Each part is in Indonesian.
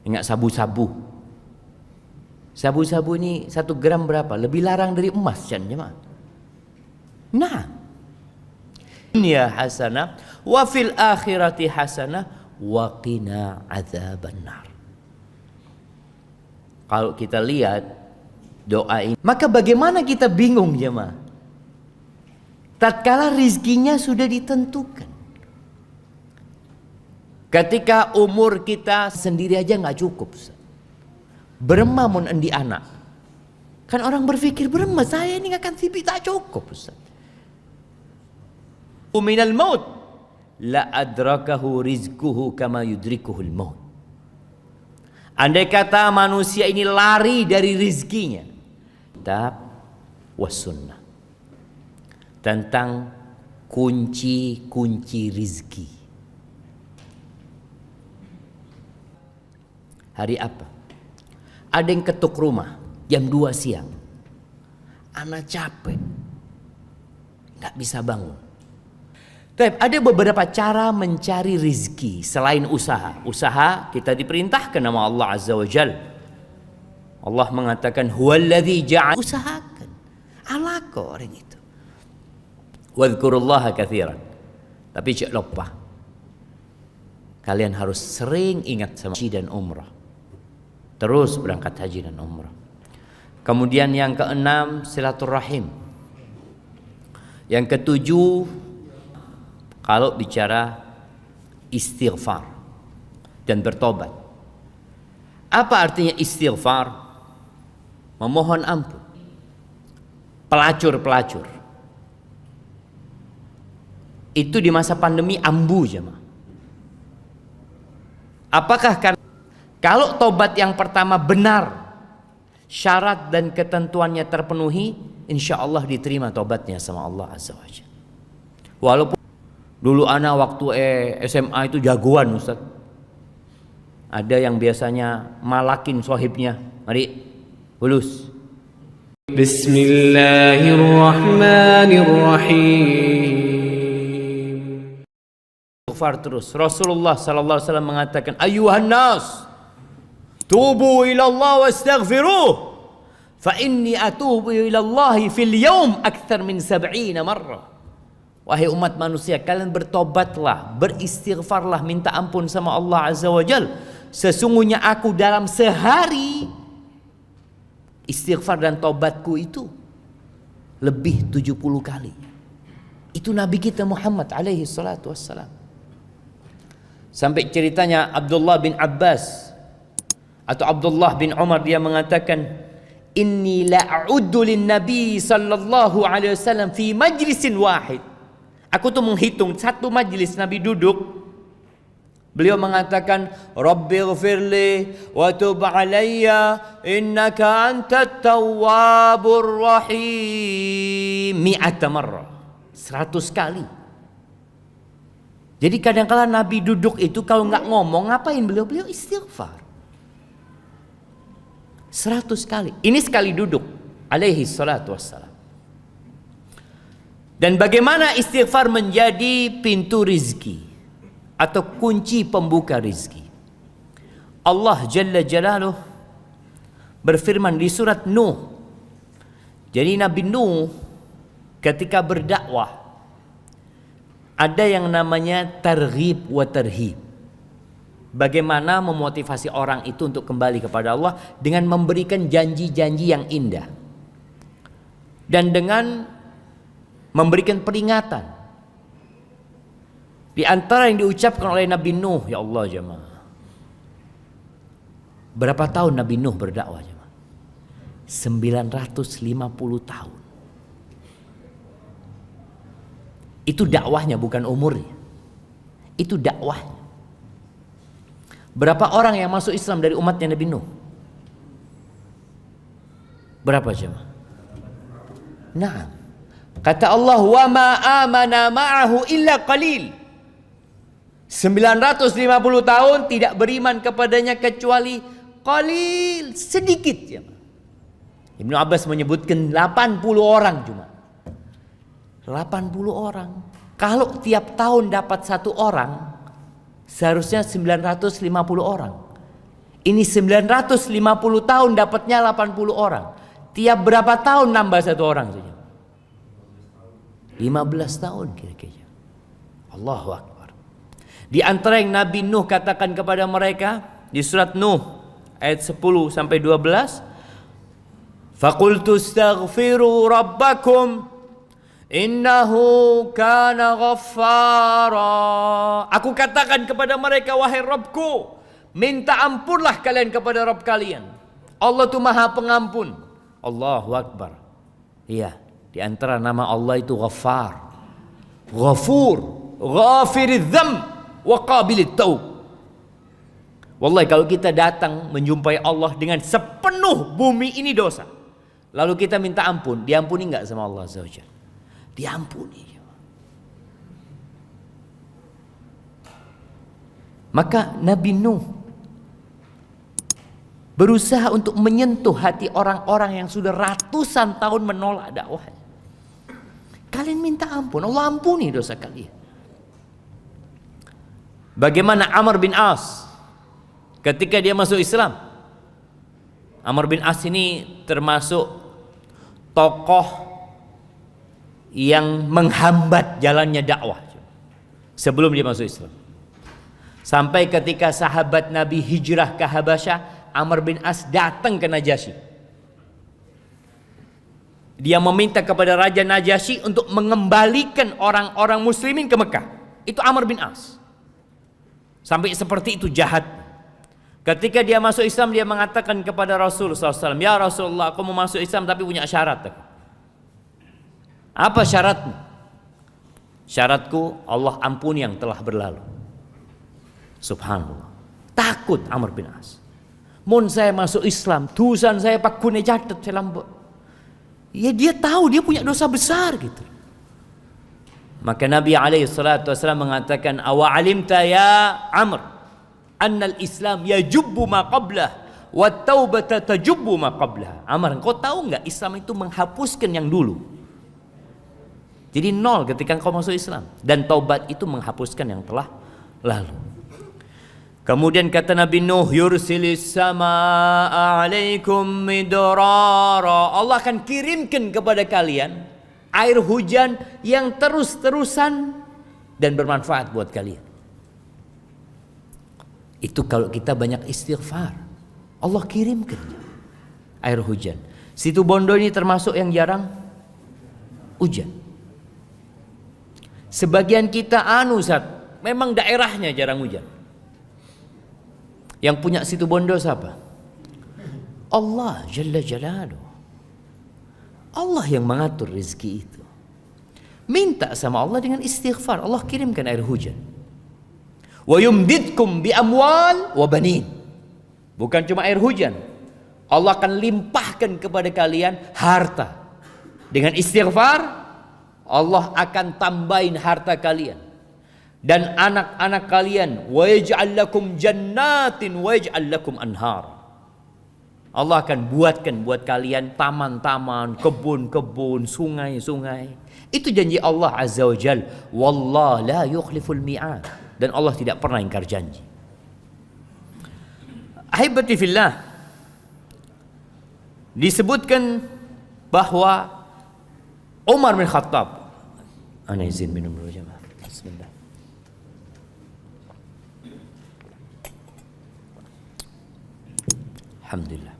Ingat sabu-sabu. Sabu-sabu ini 1 gram berapa? Lebih larang dari emas kan jemaah. Nah, dunia hasanah wa fil akhirati hasanah wa qina adzabannar. Kalau kita lihat doa ini, maka bagaimana kita bingung jemaah? Tatkala rizkinya sudah ditentukan. Ketika umur kita sendiri aja nggak cukup, berema mun endi anak. Kan orang berpikir berema saya ini akan sipi tak cukup, Ustaz. Minal maut la adrakahu rizquhu kama yudrikuhul maut. Andai kata manusia ini lari dari rizkinya, kitab was sunnah tentang kunci-kunci rizki. Hari apa? Ada yang ketuk rumah jam 2 siang. Anak capek, nggak bisa bangun. Tapi ada beberapa cara mencari rizki selain usaha. Usaha kita diperintahkan nama Allah Azza wa Jal. Allah mengatakan huwallazi ja'al, usahakan, alaka orang itu. Wadhkurullaha katsiran. Tapi jangan lupa, kalian harus sering ingat sama haji dan umrah. Terus berangkat haji dan umrah. Kemudian yang keenam, silaturahim. Yang ketujuh, kalau bicara istighfar dan bertobat. Apa artinya istighfar? Memohon ampun. Pelacur-pelacur. Itu di masa pandemi ambu jemaah. Apakah karena kalau tobat yang pertama benar, syarat dan ketentuannya terpenuhi, insya Allah diterima tobatnya sama Allah Azza wa Jalla. Walaupun dulu anak waktu SMA itu jagoan Ustaz. Ada yang biasanya malakin sohibnya. Mari, lulus. Bismillahirrahmanirrahim. Istighfar terus. Rasulullah sallallahu alaihi wasallam mengatakan, "Ayyuhan nas, tubu ila Allah wastaghfiruh, fa inni atubu ila Allah fil yawm akthar min 70 marrah." Wahai umat manusia, kalian bertobatlah, beristighfarlah, minta ampun sama Allah Azza wa Jal. Sesungguhnya aku dalam sehari istighfar dan tobatku itu lebih 70 kali. Itu Nabi kita Muhammad alaihi salatu wassalam. Sampai ceritanya Abdullah bin Abbas atau Abdullah bin Umar, dia mengatakan, inni la'uddu lin nabi sallallahu alaihi wasallam fi majlisin wahid. Aku tuh menghitung satu majlis Nabi duduk, beliau mengatakan, Rabbighfirli wa tub alayya innaka antat tawwabur rahim, 100 marrah, 100 kali. Jadi kadang-kala Nabi duduk itu kalau nggak ngomong, ngapain beliau? Beliau istighfar 100 kali. Ini sekali duduk alaihi salatu wassalam. Dan bagaimana istighfar menjadi pintu rizki atau kunci pembuka rizki. Allah Jalla Jalaluh berfirman di surat Nuh. Jadi Nabi Nuh ketika berdakwah ada yang namanya targhib wa tarhib. Bagaimana memotivasi orang itu untuk kembali kepada Allah dengan memberikan janji-janji yang indah. Dan dengan memberikan peringatan. Di antara yang diucapkan oleh Nabi Nuh, ya Allah jemaah. Berapa tahun Nabi Nuh berdakwah jemaah? 950 tahun. Itu dakwahnya, bukan umurnya. Itu dakwahnya. Berapa orang yang masuk Islam dari umatnya Nabi Nuh? Berapa jemaah? Nah, kata Allah, wa ma amana ma'ahu illa qalil. 950 tahun tidak beriman kepadanya kecuali qalil, sedikit ya. Ibnu Abbas menyebutkan 80 orang cuma. 80 orang. Kalau tiap tahun dapat 1 orang, seharusnya 950 orang. Ini 950 tahun dapatnya 80 orang. Tiap berapa tahun nambah satu orang saja? 15 tahun kira-kira. Allahu Akbar. Di antara yang Nabi Nuh katakan kepada mereka di surat Nuh ayat 10 sampai 12, faqultu astaghfiru rabbakum innahu kana ghaffara. Aku katakan kepada mereka, wahai Rabbku, minta ampunlah kalian kepada Rabb kalian. Allah itu Maha Pengampun. Allahu Akbar. Iya, di antara nama Allah itu Ghaffar, Ghafur, Ghafiridz dzamb wa Qabilit taub. Wallahi kalau kita datang menjumpai Allah dengan sepenuh bumi ini dosa, lalu kita minta ampun, diampuni enggak sama Allah Azza wa Jalla? Diampuni. Maka Nabi Nuh berusaha untuk menyentuh hati orang-orang yang sudah ratusan tahun menolak dakwah. Kalian minta ampun, Allah ampuni dosa kalian. Bagaimana Amr bin As ketika dia masuk Islam? Amr bin As ini termasuk tokoh yang menghambat jalannya dakwah sebelum dia masuk Islam. Sampai ketika sahabat Nabi hijrah ke Habasyah, Amr bin As datang ke Najasyi. Dia meminta kepada Raja Najasyi untuk mengembalikan orang-orang muslimin ke Mekah. Itu Amr bin As. Sampai seperti itu jahat. Ketika dia masuk Islam, dia mengatakan kepada Rasul SAW, ya Rasulullah, aku mau masuk Islam tapi punya syarat. Apa syaratmu? Syaratku Allah ampuni yang telah berlalu. Subhanallah. Takut Amr bin As. Mun saya masuk Islam, tusan saya pak kune catet saya lambok. Ya dia tahu dia punya dosa besar gitu. Maka Nabi SAW mengatakan, awa alimta ya Amr annal Islam yajubbu ma qablah wa taubata tajubbu ma qablah. Amr, engkau tahu enggak Islam itu menghapuskan yang dulu. Jadi nol ketika engkau masuk Islam, dan taubat itu menghapuskan yang telah lalu. Kemudian kata Nabi Nuh, yursilis samaa alaikum midrara. Allah akan kirimkan kepada kalian air hujan yang terus-terusan dan bermanfaat buat kalian. Itu kalau kita banyak istighfar, Allah kirimkan air hujan. Situ Bondo ini termasuk yang jarang hujan. Sebagian kita memang daerahnya jarang hujan. Yang punya situ Bondo siapa? Allah Jalla Jalaluh. Allah yang mengatur rezeki itu. Minta sama Allah dengan istighfar, Allah kirimkan air hujan. Wa yumdidkum bi amwal wa banin. Bukan cuma air hujan, Allah akan limpahkan kepada kalian harta. Dengan istighfar, Allah akan tambahin harta kalian dan anak-anak kalian. Wa yaj'al lakum jannatin wa yaj'al lakum anhar. Allah akan buatkan buat kalian taman-taman, kebun-kebun, sungai-sungai. Itu janji Allah Azza wa Jal. Wallah la yukhliful mi'ad. Dan Allah tidak pernah ingkar janji. Ahibati fillah, disebutkan bahwa Umar bin Khattab, ana izin minum dulu jemaah. Bismillah. Alhamdulillah.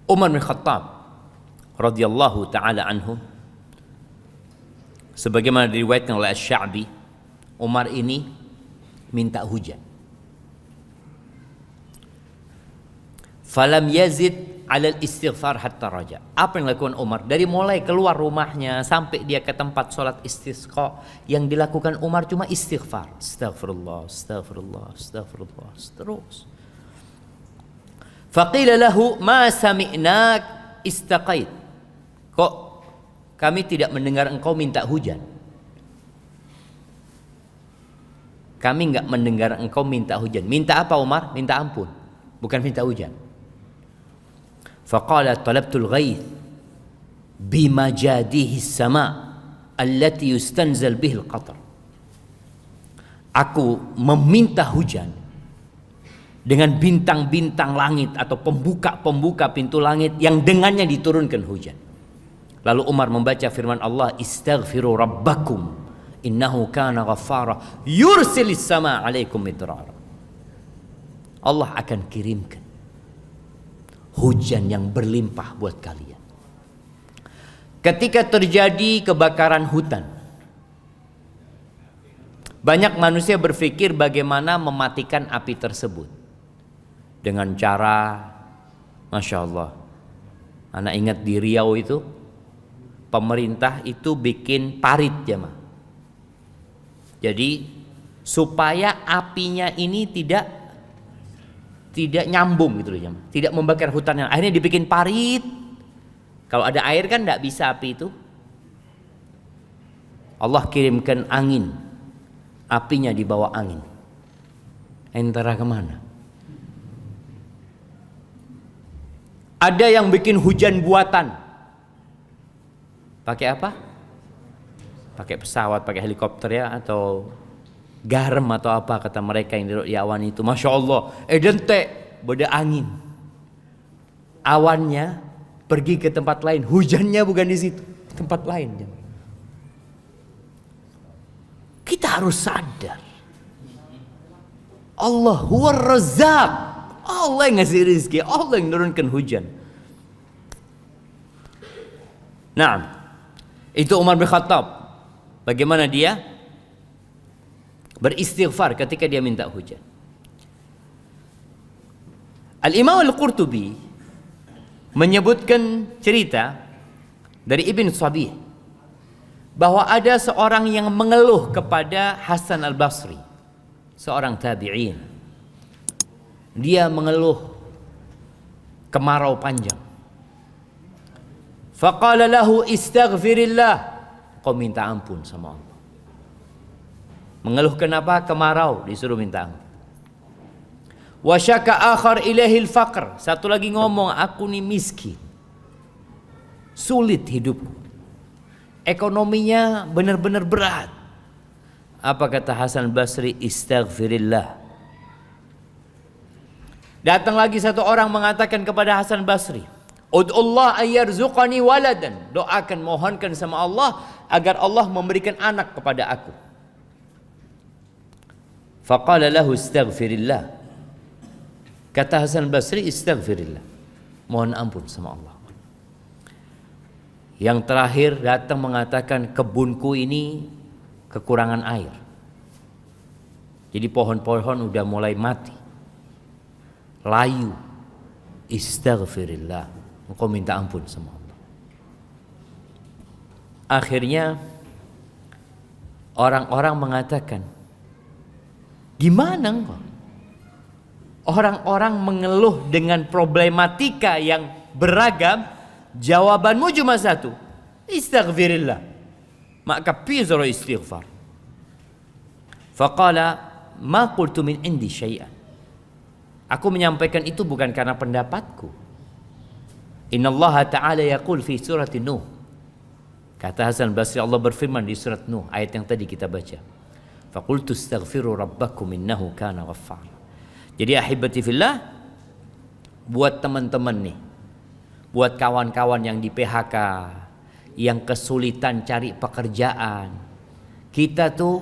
Umar bin Khattab radhiyallahu taala anhu, sebagaimana diriwayatkan oleh Asy-Sya'bi, Umar ini minta hujan. Falam yazid 'ala al-istighfar hatta raja. Apa yang dilakukan Umar? Dari mulai keluar rumahnya sampai dia ke tempat sholat istisqa, yang dilakukan Umar cuma istighfar. Astaghfirullah, astaghfirullah, astaghfirullah, terus. Faqila lahu ma sami'nak istaqait. Kok kami tidak mendengar engkau minta hujan? Kami enggak mendengar engkau minta hujan. Minta apa Umar? Minta ampun, bukan minta hujan. Faqala talabtul ghaith bimajadihi sama allati yustanzal bihil qatar. Aku meminta hujan dengan bintang-bintang langit atau pembuka-pembuka pintu langit yang dengannya diturunkan hujan. Lalu Umar membaca firman Allah, istaghfiru rabbakum innahu kana ghaffara yursilis sama alaikum midrara. Allah akan kirimkan hujan yang berlimpah buat kalian. Ketika terjadi kebakaran hutan, banyak manusia berpikir bagaimana mematikan api tersebut. Dengan cara, Masya Allah, anak ingat di Riau itu, pemerintah itu bikin parit jemaah. Jadi supaya apinya ini tidak nyambung gitu loh jemaah, tidak membakar hutan. Akhirnya dibikin parit. Kalau ada air kan tidak bisa api itu. Allah kirimkan angin, apinya dibawa angin. Entara kemana? Ada yang bikin hujan buatan. Pakai apa? Pakai pesawat, pakai helikopter ya, atau garam atau apa kata mereka yang di awan itu. Masya Allah, dente beda angin. Awannya pergi ke tempat lain, hujannya bukan di situ, tempat lain. Kita harus sadar, Allah huwa razzaq, Allah yang ngasih rezeki, Allah yang menurunkan hujan. Nah, itu Umar bin Khattab. Bagaimana dia beristighfar ketika dia minta hujan. Al-Imam Al-Qurtubi menyebutkan cerita dari Ibn Sabih bahwa ada seorang yang mengeluh kepada Hasan Al-Basri, seorang tabi'in. Dia mengeluh kemarau panjang. Faqala lahu istaghfirillah, kau minta ampun sama Allah. Mengeluh kenapa? Kemarau, disuruh minta ampun. Wa syaka akhar ilaihi al-faqr, satu lagi ngomong, aku nih miskin, sulit hidupku, ekonominya benar-benar berat. Apa kata Hasan Basri? Istaghfirillah. Datang lagi satu orang mengatakan kepada Hasan Basri, ud'ullah ayyarzuqani waladan, doakan, mohonkan sama Allah agar Allah memberikan anak kepada aku. Faqala lahu istaghfirillah. Kata Hasan Basri, istaghfirillah, mohon ampun sama Allah. Yang terakhir datang mengatakan, kebunku ini kekurangan air, jadi pohon-pohon udah mulai mati, layu. Istaghfirillah, engkau minta ampun sama Allah. Akhirnya orang-orang mengatakan, gimana engkau? Orang-orang mengeluh dengan problematika yang beragam, jawabanmu cuma satu, istaghfirillah. Maka pizro istighfar. Faqala ma qultu min indi syai'an, aku menyampaikan itu bukan karena pendapatku. Innallaha ta'ala yaqul fi surati Nuh, kata Hasan Basri, Allah berfirman di surat Nuh, ayat yang tadi kita baca. Faqultu astaghfiru rabbakum innahu kana ghaffar. Jadi ahibati fillah, buat teman-teman nih, buat kawan-kawan yang di PHK, yang kesulitan cari pekerjaan, kita tuh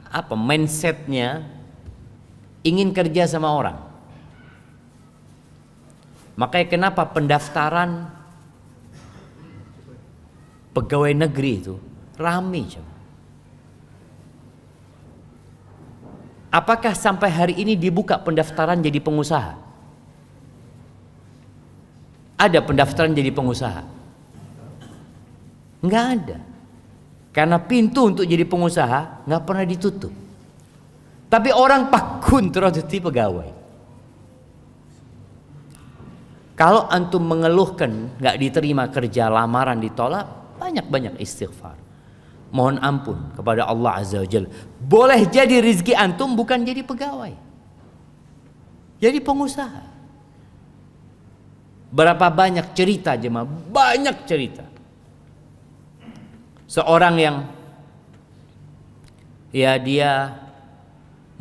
apa mindsetnya, ingin kerja sama orang. Makanya kenapa pendaftaran pegawai negeri itu ramai coba. Apakah sampai hari ini dibuka pendaftaran jadi pengusaha? Ada pendaftaran jadi pengusaha? Enggak ada. Karena pintu untuk jadi pengusaha nggak pernah ditutup. Tapi orang pakun terus jadi pegawai. Kalau antum mengeluhkan nggak diterima kerja, lamaran ditolak, banyak-banyak istighfar. Mohon ampun kepada Allah Azza wa Jalla. Boleh jadi rezeki antum bukan jadi pegawai, jadi pengusaha. Berapa banyak cerita jemaah, banyak cerita. Seorang yang ya dia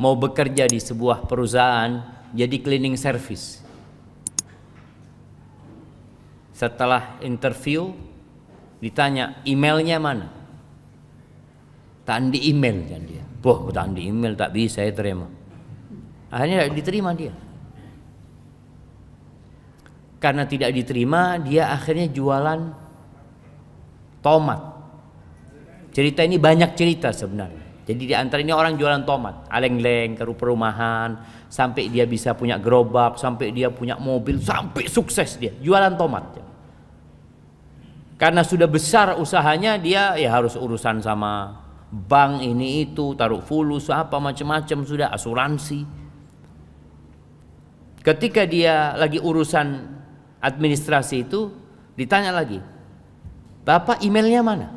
mau bekerja di sebuah perusahaan jadi cleaning service. Setelah interview ditanya emailnya mana, tak di email kan dia. Wah, tak di email, tak bisa saya terima. Akhirnya tidak diterima dia. Karena tidak diterima, dia akhirnya jualan tomat. Cerita ini banyak cerita sebenarnya. Jadi di antara ini orang jualan tomat, aleng-leng ke perumahan, sampai dia bisa punya gerobak, sampai dia punya mobil, sampai sukses dia jualan tomat. Karena sudah besar usahanya, dia ya harus urusan sama bank ini itu, taruh fulus apa macam-macam, sudah asuransi. Ketika dia lagi urusan administrasi itu, ditanya lagi, "Bapak emailnya mana?"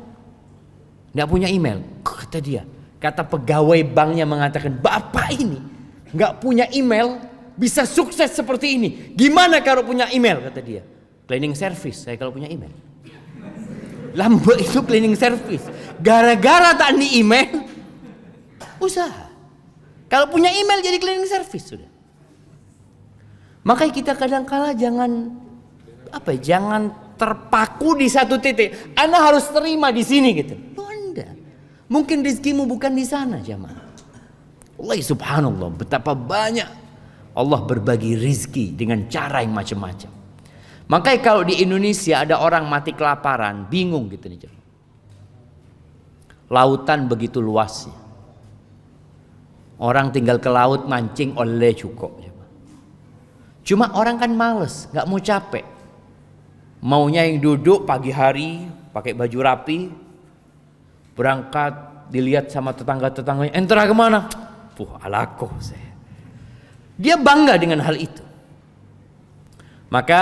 Nggak punya email, kata dia. Kata pegawai banknya mengatakan, "Bapak ini nggak punya email, bisa sukses seperti ini. Gimana kalau punya email?" Kata dia. "Cleaning service saya kalau punya email." Lambe itu cleaning service. Gara-gara tak di email, usaha. Kalau punya email jadi cleaning service sudah. Makanya kita kadang-kala jangan jangan terpaku di satu titik. Anda harus terima di sini gitu. Loh, Anda mungkin rezekimu bukan di sana, jamaah. Allah subhanallah, betapa banyak Allah berbagi rezeki dengan cara yang macam-macam. Makanya kalau di Indonesia ada orang mati kelaparan, bingung gitu nih. Lautan begitu luasnya. Orang tinggal ke laut mancing oleh cukup. Cuma orang kan males, nggak mau capek. Maunya yang duduk pagi hari, pakai baju rapi, berangkat, dilihat sama tetangga-tetangganya, "Entera kemana?" Alako saya. Dia bangga dengan hal itu. Maka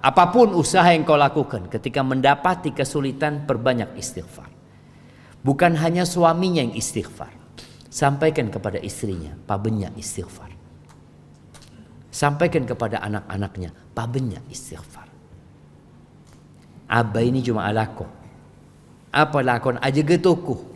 apapun usaha yang kau lakukan, ketika mendapati kesulitan, perbanyak istighfar. Bukan hanya suaminya yang istighfar, sampaikan kepada istrinya, pabennya istighfar. Sampaikan kepada anak-anaknya, pabennya istighfar. Abah ini cuma alako. Apa lakon aja getuku.